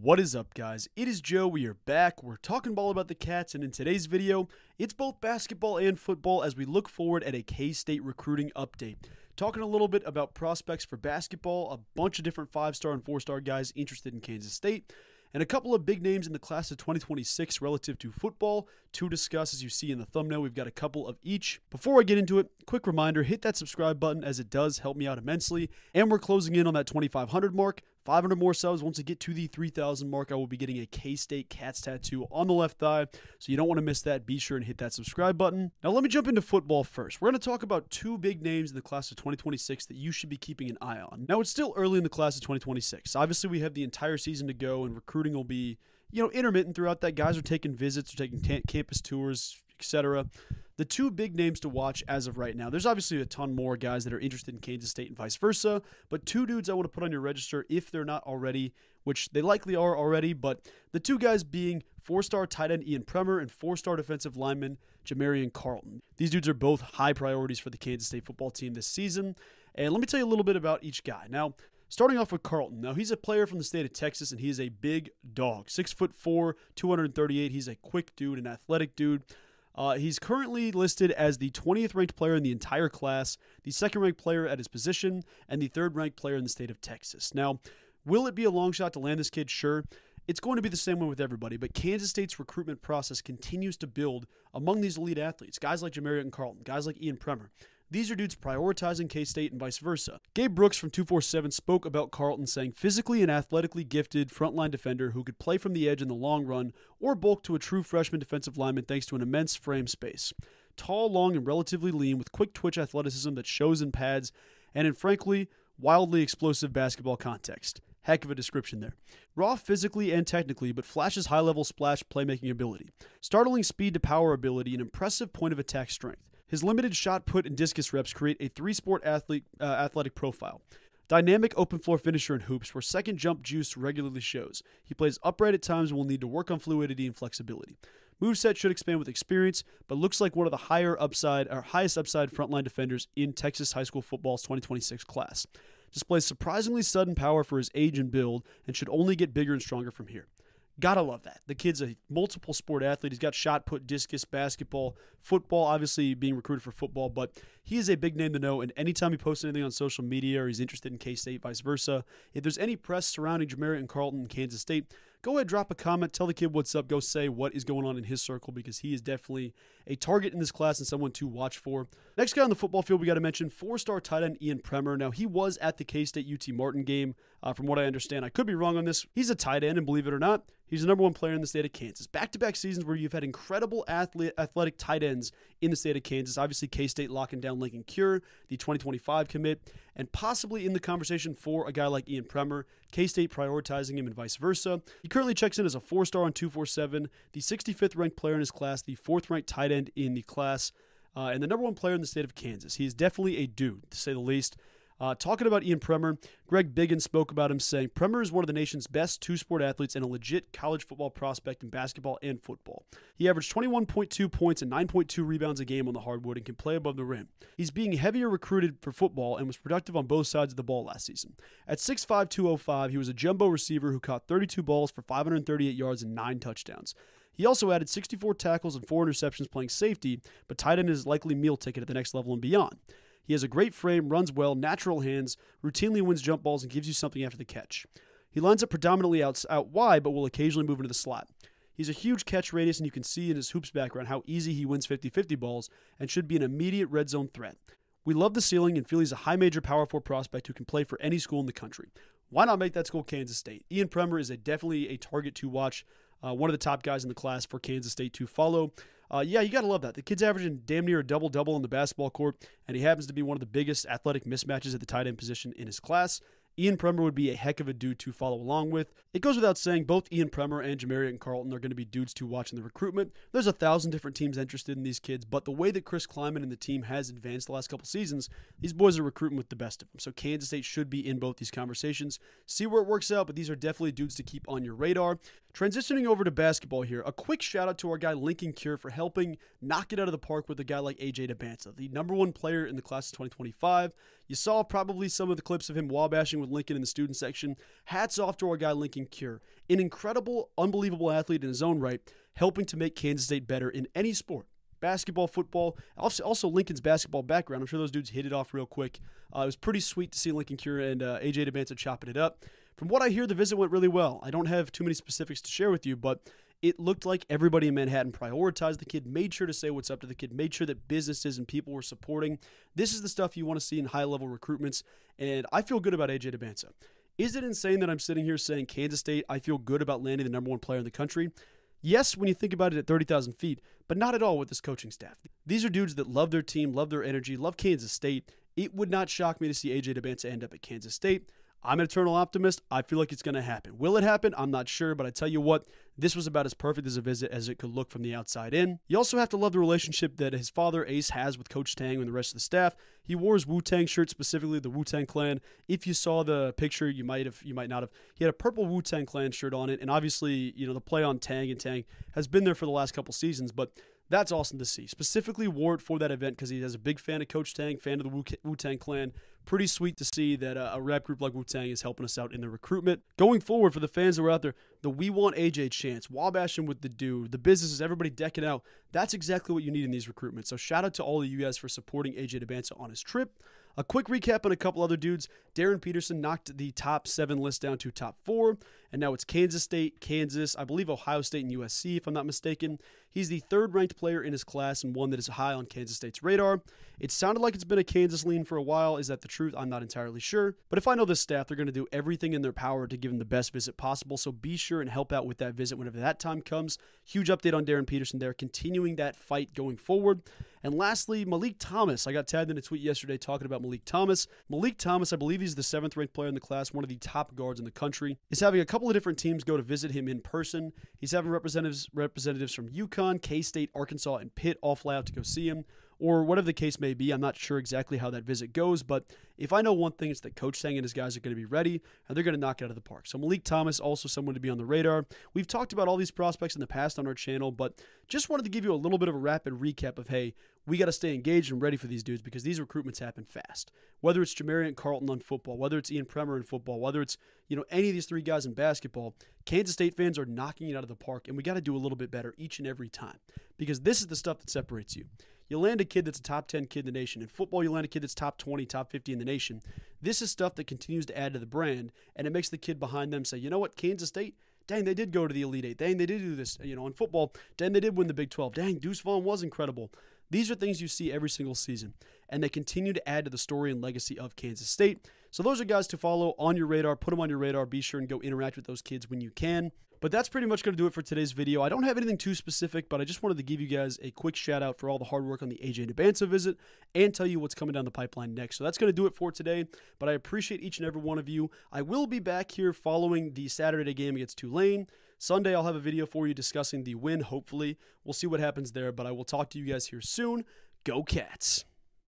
What is up, guys? It is Joe. We are back. We're talking ball about the Cats, and in today's video, it's both basketball and football as we look forward at a K-State recruiting update. Talking a little bit about prospects for basketball, a bunch of different 5-star and 4-star guys interested in Kansas State, and a couple of big names in the class of 2026 relative to football to discuss. As you see in the thumbnail, we've got a couple of each. Before I get into it, quick reminder, hit that subscribe button as it does help me out immensely. And we're closing in on that 2,500 mark. 500 more subs. Once I get to the 3,000 mark, I will be getting a K-State Cats tattoo on the left thigh, so you don't want to miss that. Be sure and hit that subscribe button. Now let me jump into football first. We're going to talk about two big names in the class of 2026 that you should be keeping an eye on. Now it's still early in the class of 2026. Obviously, we have the entire season to go, and recruiting will be, intermittent throughout that. Guys are taking visits, are taking campus tours, etc. The two big names to watch as of right now, there's obviously a ton more guys that are interested in Kansas State and vice versa, but two dudes I want to put on your register if they're not already, which they likely are already, but the two guys being 4-star tight end Ian Premer and 4-star defensive lineman Jaryan Carlton. These dudes are both high priorities for the Kansas State football team this season, and let me tell you a little bit about each guy. Now, starting off with Carlton. Now, he's a player from the state of Texas, and he is a big dog. 6'4", 238. He's a quick dude, an athletic dude. He's currently listed as the 20th ranked player in the entire class, the 2nd ranked player at his position, and the 3rd ranked player in the state of Texas. Now, will it be a long shot to land this kid? Sure. It's going to be the same way with everybody, but Kansas State's recruitment process continues to build among these elite athletes, guys like Jaryan Carlton, guys like Ian Premer. These are dudes prioritizing K-State and vice versa. Gabe Brooks from 247 spoke about Carlton, saying physically and athletically gifted frontline defender who could play from the edge in the long run or bulk to a true freshman defensive lineman thanks to an immense frame space. Tall, long, and relatively lean with quick twitch athleticism that shows in pads and in, frankly, wildly explosive basketball context. Heck of a description there. Raw physically and technically, but flashes high-level splash playmaking ability. Startling speed to power ability and impressive point of attack strength. His limited shot put and discus reps create a 3-sport athletic profile. Dynamic open floor finisher in hoops where second jump juice regularly shows. He plays upright at times and will need to work on fluidity and flexibility. Moveset should expand with experience, but looks like one of the highest upside frontline defenders in Texas high school football's 2026 class. Displays surprisingly sudden power for his age and build and should only get bigger and stronger from here. Gotta love that. The kid's a multiple sport athlete. He's got shot put, discus, basketball, football, obviously being recruited for football, but he is a big name to know, and anytime he posts anything on social media or he's interested in K-State, vice versa, if there's any press surrounding Jaryan Carlton in Kansas State, go ahead, drop a comment, tell the kid what's up, go say what is going on in his circle because he is definitely a target in this class and someone to watch for. Next guy on the football field we got to mention, 4-star tight end Ian Premer. Now, he was at the K-State UT Martin game, from what I understand. I could be wrong on this. He's a tight end, and believe it or not, he's the #1 player in the state of Kansas. Back-to-back seasons where you've had incredible athletic tight ends in the state of Kansas. Obviously, K-State locking down Lincoln Cure, the 2025 commit, and possibly in the conversation for a guy like Ian Premer, K-State prioritizing him and vice versa. He currently checks in as a 4-star on 247, the 65th ranked player in his class, the 4th ranked tight end in the class, and the #1 player in the state of Kansas. He is definitely a dude, to say the least. Talking about Ian Premer, Greg Biggin spoke about him saying, Premer is one of the nation's best 2-sport athletes and a legit college football prospect in basketball and football. He averaged 21.2 points and 9.2 rebounds a game on the hardwood and can play above the rim. He's being heavier recruited for football and was productive on both sides of the ball last season. At 6'5", 205, he was a jumbo receiver who caught 32 balls for 538 yards and 9 touchdowns. He also added 64 tackles and 4 interceptions playing safety, but tight end is likely meal ticket at the next level and beyond. He has a great frame, runs well, natural hands, routinely wins jump balls, and gives you something after the catch. He lines up predominantly out wide, but will occasionally move into the slot. He's a huge catch radius, and you can see in his hoops background how easy he wins 50-50 balls and should be an immediate red zone threat. We love the ceiling and feel he's a high major Power 4 prospect who can play for any school in the country. Why not make that school Kansas State? Ian Premer is definitely a target to watch, one of the top guys in the class for Kansas State to follow. You got to love that. The kid's averaging damn near a double-double on the basketball court, and he happens to be one of the biggest athletic mismatches at the tight end position in his class. Ian Premer would be a heck of a dude to follow along with. It goes without saying, both Ian Premer and Jaryan Carlton are going to be dudes to watch in the recruitment. There's 1,000 different teams interested in these kids, but the way that Chris Kleiman and the team has advanced the last couple seasons, these boys are recruiting with the best of them. So Kansas State should be in both these conversations. See where it works out, but these are definitely dudes to keep on your radar. Transitioning over to basketball here, a quick shout out to our guy Lincoln Cure for helping knock it out of the park with a guy like AJ DeBanza, the #1 player in the class of 2025. You saw probably some of the clips of him wall-bashing with Lincoln in the student section. Hats off to our guy Lincoln Cure, an incredible, unbelievable athlete in his own right, helping to make Kansas State better in any sport. Basketball, football, also Lincoln's basketball background. I'm sure those dudes hit it off real quick. It was pretty sweet to see Lincoln Cure and AJ DeBanza chopping it up. From what I hear, the visit went really well. I don't have too many specifics to share with you, but it looked like everybody in Manhattan prioritized the kid, made sure to say what's up to the kid, made sure that businesses and people were supporting. This is the stuff you want to see in high-level recruitments, and I feel good about AJ DeBanza. Is it insane that I'm sitting here saying Kansas State, I feel good about landing the #1 player in the country? Yes, when you think about it at 30,000 feet, but not at all with this coaching staff. These are dudes that love their team, love their energy, love Kansas State. It would not shock me to see AJ DeBanza end up at Kansas State. I'm an eternal optimist. I feel like it's going to happen. Will it happen? I'm not sure, but I tell you what, this was about as perfect as a visit as it could look from the outside in. You also have to love the relationship that his father, Ace, has with Coach Tang and the rest of the staff. He wore his Wu-Tang shirt, specifically the Wu-Tang Clan. If you saw the picture, you might not have. He had a purple Wu-Tang Clan shirt on it, and obviously, the play on Tang and Tang has been there for the last couple seasons, but that's awesome to see. Specifically wore it for that event because he is a big fan of Coach Tang, fan of the Wu-Tang Clan. Pretty sweet to see that a rap group like Wu-Tang is helping us out in the recruitment. Going forward, for the fans that were out there, the We Want AJ chants, wall-bashing with the dude, the businesses, everybody decking out, that's exactly what you need in these recruitments. So shout out to all of you guys for supporting AJ DeBanza on his trip. A quick recap on a couple other dudes. Darren Peterson knocked the top 7 list down to top 4, and now it's Kansas State, Kansas, I believe Ohio State, and USC, if I'm not mistaken. He's the 3rd-ranked player in his class and one that is high on Kansas State's radar. It sounded like it's been a Kansas lean for a while. Is that the truth? I'm not entirely sure. But if I know this staff, they're going to do everything in their power to give him the best visit possible, so be sure and help out with that visit whenever that time comes. Huge update on Darren Peterson there, continuing that fight going forward. And lastly, Malik Thomas. I got tagged in a tweet yesterday talking about Malik Thomas. Malik Thomas, I believe he's the 7th-ranked player in the class, one of the top guards in the country. Is having a couple of different teams go to visit him in person. He's having representatives from UConn, K-State, Arkansas, and Pitt all fly out to go see him, or whatever the case may be. I'm not sure exactly how that visit goes, but if I know one thing, it's that Coach Tang and his guys are going to be ready, and they're going to knock it out of the park. So Malik Thomas, also someone to be on the radar. We've talked about all these prospects in the past on our channel, but just wanted to give you a little bit of a rapid recap of, hey, we got to stay engaged and ready for these dudes because these recruitments happen fast. Whether it's Jaryan Carlton on football, whether it's Ian Premer in football, whether it's any of these 3 guys in basketball, Kansas State fans are knocking it out of the park, and we got to do a little bit better each and every time because this is the stuff that separates you. You land a kid that's a top 10 kid in the nation. In football, you land a kid that's top 20, top 50 in the nation. This is stuff that continues to add to the brand, and it makes the kid behind them say, you know what, Kansas State, dang, they did go to the Elite Eight. Dang, they did do this. In football, dang, they did win the Big 12. Dang, Deuce Vaughn was incredible. These are things you see every single season, and they continue to add to the story and legacy of Kansas State. So those are guys to follow on your radar. Put them on your radar. Be sure and go interact with those kids when you can. But that's pretty much going to do it for today's video. I don't have anything too specific, but I just wanted to give you guys a quick shout out for all the hard work on the AJ DeBanza visit and tell you what's coming down the pipeline next. So that's going to do it for today, but I appreciate each and every one of you. I will be back here following the Saturday game against Tulane. Sunday, I'll have a video for you discussing the win, hopefully. We'll see what happens there, but I will talk to you guys here soon. Go Cats!